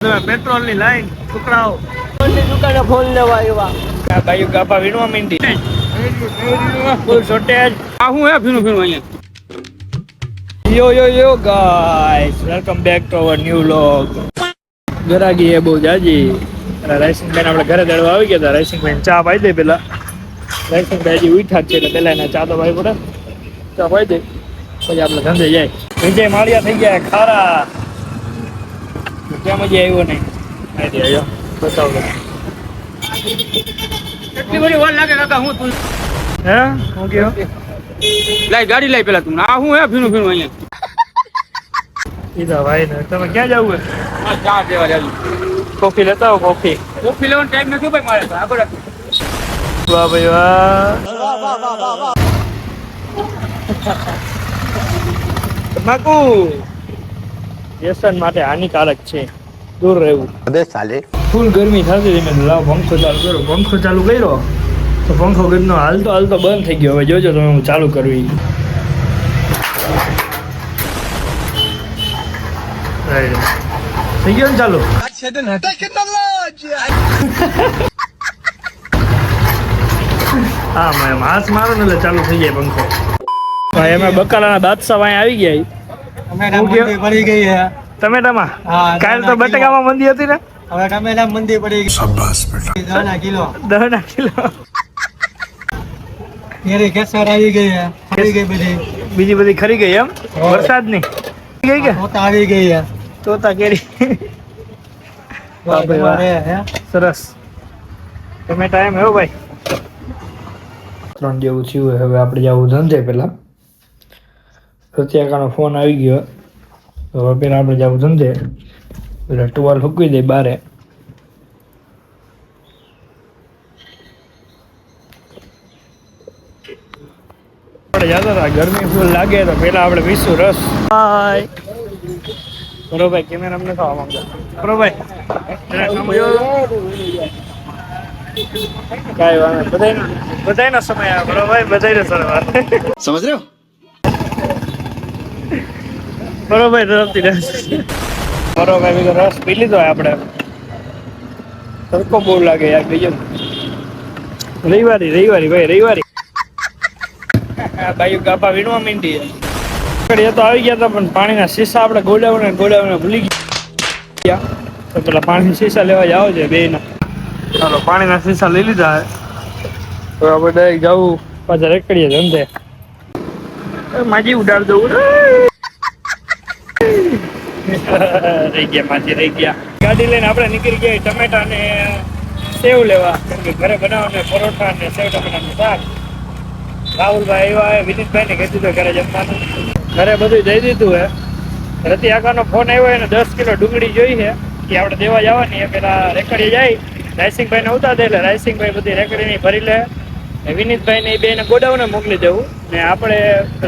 Petrol ની line ટુકડાઓ દુકાને ફોન લેવા આવ્યા. આ ભાઈ ગાપા વીણવા માંડી ફૂલ શોર્ટેજ. આ હું હે ફીનું ફીનું અહીંયા. Yo guys, welcome back to our new vlog. ગરાગી એ બહુ જાજી. રાઈસિંગ બેન આપણે ઘરે દળવા આવી ગયા હતા. રાઈસિંગ બેન ચા પાઈ દે પેલા. રાઈસિંગ બેન હજી ઉઠા જ છે એટલે પેલા એના ચા તો પાઈ પડે. ચા પાઈ દે પછી આપણે ધંધે જાય. વિજય માળિયા થઈ ગયા ખારા. ક્યાં મજા આવ્યો નહીં. આવ્યો બતાવો. એટલી બધી વાર લાગે કાકા હું તું. હે હું કયો લાઈ ગાડી લાઈ પેલા તું. આ હું હે ફીનું ફીનું અહીંયા. ઈદા ભાઈ ને તમે ક્યાં જવું હે? આ ચા દેવા જાવી. કોફી લેતા આવો કોફી. કોફી લેવાનો ટાઈમ નથી ભાઈ મારે તો. આગળ વાહ ભાઈ વાહ. તમાકુ વ્યસન માટે હાનિકારક છે, દૂર રહેવું. અબે સાલે ફૂલ ગરમી થતી હતી. મેં લાવ પંખો ચાલુ કર્યો. પંખો ચાલુ કર્યો તો પંખો ગરનો હાલતો હાલતો બંધ થઈ ગયો. હવે જોજો તમે હું ચાલુ કરવી. થઈ ગયો ને ચાલુ. હા મેં હાથ મારો ને એટલે ચાલુ થઈ જાય પંખો. ભાઈ અમે બકાલાના બાદશાહ અહીંયા આવી ગયા. પડી ગઈ હે ટમેટામાં હા, કાલ તો બટેકામાં મંદી હતી ને. હવે ટમેટા મંદી પડી ગઈ. શાબાશ બેટા 10 કિલો 10 કિલો. કેરી કેસર આવી ગઈ હે. આવી ગઈ બધી. બીજી બધી ખરી ગઈ એમ વરસાદની ગઈ કે મોટા આવી ગઈ હે. તોતા કેરી. વાહ ભાઈ વાહ. હે સરસ. ટમેટા એમ હો ભાઈ. 3 જેવું થયું. હવે આપણે જવું ધંધે. પેલા સત્યાકાનો ફોન આવી ગયો. હવે પેલા આપણે જવું ધંધે. પેલા ટુવાલ મૂકી દે બારે. આપણે જતા હતા. ગરમી ફૂલ લાગે તો પેલા આપણે પીશું રસ. હાય બરોબર. કેમેરા અમને ખાવા માંગો બરોબર. કાંઈ વાંધો બધાયનો સમય આવે બરોબર. બધાયનો સમય સમજ રહ્યો બરોબર. તરફથી રસ બરોબર. બીજો રસ પી લીધો આપણે. તડકો બહુ લાગે યાર. બીજો રવિવારી ભાઈ રવિવારી. ભાઈ ગાપા વીણવા માંડી. એ તો આવી ગયા હતા પણ પાણીના શીશા આપણે ગોડાવને ભૂલી ગયા. તો પેલા પાણીના શીશા લેવા જાવ છે બેયના. ચાલો પાણીના શીશા લઈ લીધા. તો આપણે ડાયરેક્ટ જવું પાછા રેકડીએ ધંધે. માજી ઉડાડ દઉં. રહી ગયા માજી રહી ગયા. ગાડી લઈને આપણે નીકળી ગયા ટમેટા ને સેવ લેવા. કેમ કે ઘરે બનાવવાને પરોઠા ને સેવ ટમેટાનું શાક. રાહુલભાઈ આવ્યા. વિનીતભાઈ ને કીધું તો ઘરે જમવાનું. ઘરે બધું જઈ દીધું હે. રતિ આકાનો ફોન આવ્યો એને 10 કિલો ડુંગળી જોઈ છે કે આપણે દેવા જવાની. પેલા રેકડીએ જાય. રાયસિંગભાઈ ને ઉતાર દે એટલે રાયસિંગભાઈ બધી રેકડીની ભરી લે. વિનીતભાઈ ને એ બેને ગોડાઉને મોકલી દેવું ને આપણે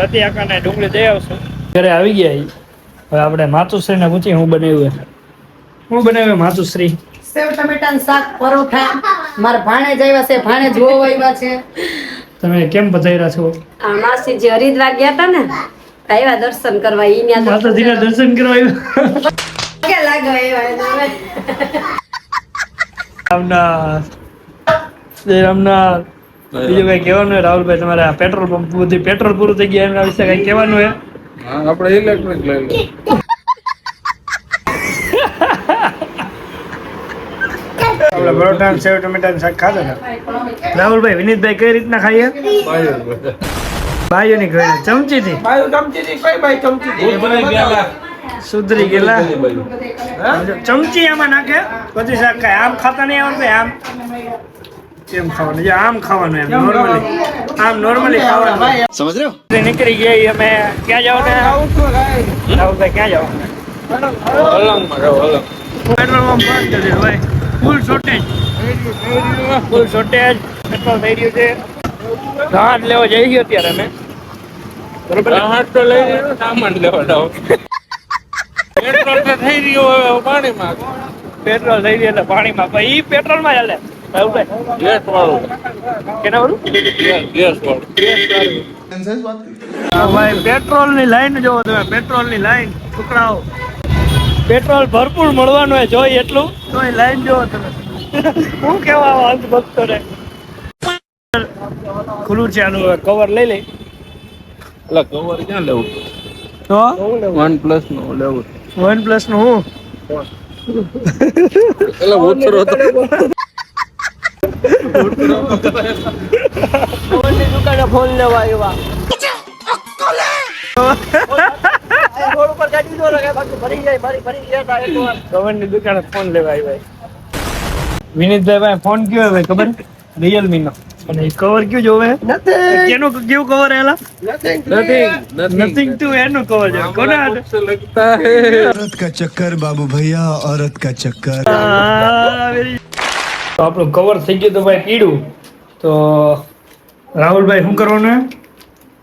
રતિ આકાને ડુંગળી દઈ આવશું. ઘરે આવી ગયા. હવે આપણે માતુશ્રી ને પૂછીએ હું બનાવ્યું. હું બનાવ્યું માતુશ્રી? સેવ ટમેટાનું શાક, પરોઠા. મારા ભાણેજ આવ્યા છે. ભાણેજ બહુ આવ્યા છે. તમે કેમ પધાર્યા છો? આ માસીજી હરિદ્વાર ગયા હતા ને, આવ્યા દર્શન કરવા. ઈ ન્યા માતાજીના દર્શન કરવા આવ્યા. કે લાગો આવ્યા રામનાથ જય રામનાથ. બીજું કઈ કહેવાનું હોય રાહુલભાઈ? તમારે આ પેટ્રોલ પંપ બધી પેટ્રોલ પૂરું થઈ ગયા એના વિશે કઈ કહેવાનું હોય? આપણે ઇલેક્ટ્રિક લઈ લો. આપણે પરોઠા સેવ ટમેટા શાક ખાધા હતા. રાહુલભાઈ વિનીતભાઈ કઈ રીતના ખાઈએ? ભાઈઓની ઘરે ચમચીથી સુધરી ગયેલા. ચમચી આમાં નાખે પછી શાક ખાય. આમ ખાતા નહીં આવડતું. આમ કેમ ખાવાનું? આમ ખાવાનું. એમ નોર્મલી આમ નોર્મલી ખાવાનું. સમજ રહ્યો નીકળી ગયા. અમે ક્યાં જાવ ને રાહુલભાઈ? ક્યાં જાવ? પેટ્રોલ પંપ બંધ કરી દીધું ભાઈ. ફૂલ શોર્ટેજ પેટ્રોલ થઈ રહ્યું છે. ઘાટ લેવા જઈ ગયો અત્યારે અમે. બરોબર. ઘાટ તો લઈ લીધું. સામાન લેવા જાવ. પેટ્રોલ તો થઈ રહ્યું હવે પાણીમાં. પેટ્રોલ થઈ ગયું એટલે પાણીમાં. ભાઈ ઈ પેટ્રોલમાં ચાલે રાહુલભાઈ? ગેસ વાળું. કેના વાળું? ગેસ વાળું. ભાઈ પેટ્રોલ ની લાઈન જોવો તમે. પેટ્રોલ ની લાઈન ટુકડાઓ. પેટ્રોલ ભરપૂર મળવાનું હોય જોઈએ એટલું તો લાઈન જોવો તમે હું કેવા અંત ભક્તો ને ખુલ્લું છે આનું કવર લઈ લઈ એટલે કવર ક્યાં લેવું તો OnePlus નું લેવું OnePlus નું હું એટલે ઓછરો તો દુકાને ફોન લેવા આવ્યા કવરની દુકાને ફોન લેવા આવ્યા વિનીતભાઈ ભાઈ ફોન કયો ભાઈ ખબર રિયલમી નો અને કવર કયું જોવે કેનું કેવું કવર એલા નથિંગ ટુ એનું કવર છે કોના હાથે? લગતા હે औरत का चक्कर बाबू भैया औरत का चक्कर તો આપણું કવર થઈ ગયું તો ભાઈ પીડું તો રાહુલભાઈ શું કરવાનું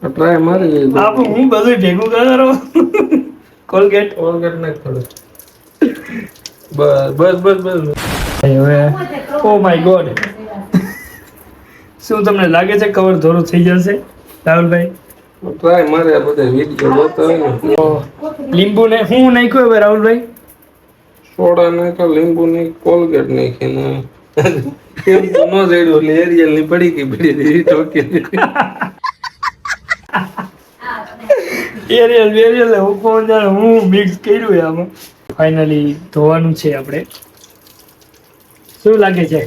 ટ્રાય મારી આપણું હું બધું ભેગું કરો કોલગેટ કોલગેટ નાખ થોડું બસ હવે ઓ માય ગોડ શું તમને લાગે છે કવર ધોરું થઈ જશે રાહુલભાઈ ટ્રાય મારે આ બધા વિડીયો જોતા હોય ને તો લીંબુ ને હું નાખ્યું હવે રાહુલભાઈ સોડા નાખો લીંબુ નાખ કોલગેટ નાખીને કેમ તો ન જડ્યું એટલે એરિયલ ની પડી ગઈ બધી ઠોકી એરિયલ હું કોણ જાણે હું મિક્સ કર્યું છે આમાં ફાઇનલી ધોવાનું છે આપણે શું લાગે છે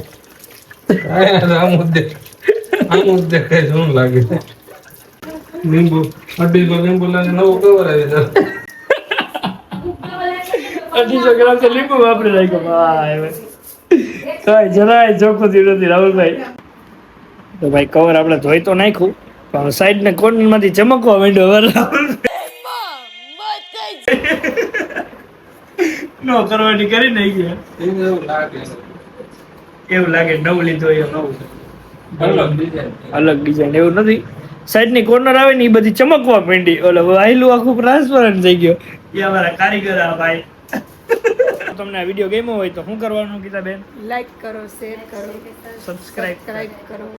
આ મુદ્દે કઈ શું લાગે છે લીંબુ 250 લીંબુ લાગે નવું કવર આવી જાય 250 ગ્રામ તો લીંબુ વાપરી નાખ્યો ભાઈ કઈ જરાય ચોખ્ખું થયું નથી રાહુલભાઈ તો ભાઈ કવર આપણે ધોઈ તો નાખ્યું પણ સાઈડ ને કોર્નર માંથી ચમકવા માંડ્યો હવે નો કરવાની કરી નહીં ગયા એવું લાગે એવું લાગે નવું લીધું એ નવું અલગ ડિઝાઇન અલગ ડિઝાઇન એવું નથી સાઈડ ની કોર્નર આવે ને એ બધી ચમકવા માંડી ઓલો આયલું આખું ટ્રાન્સપરન્ટ થઈ ગયો એ અમારા કારીગર આ ભાઈ તમને આ વિડીયો ગમ્યો હોય તો શું કરવાનું ગીતાબેન લાઈક કરો શેર કરો સબસ્ક્રાઇબ સબસ્ક્રાઇબ કરો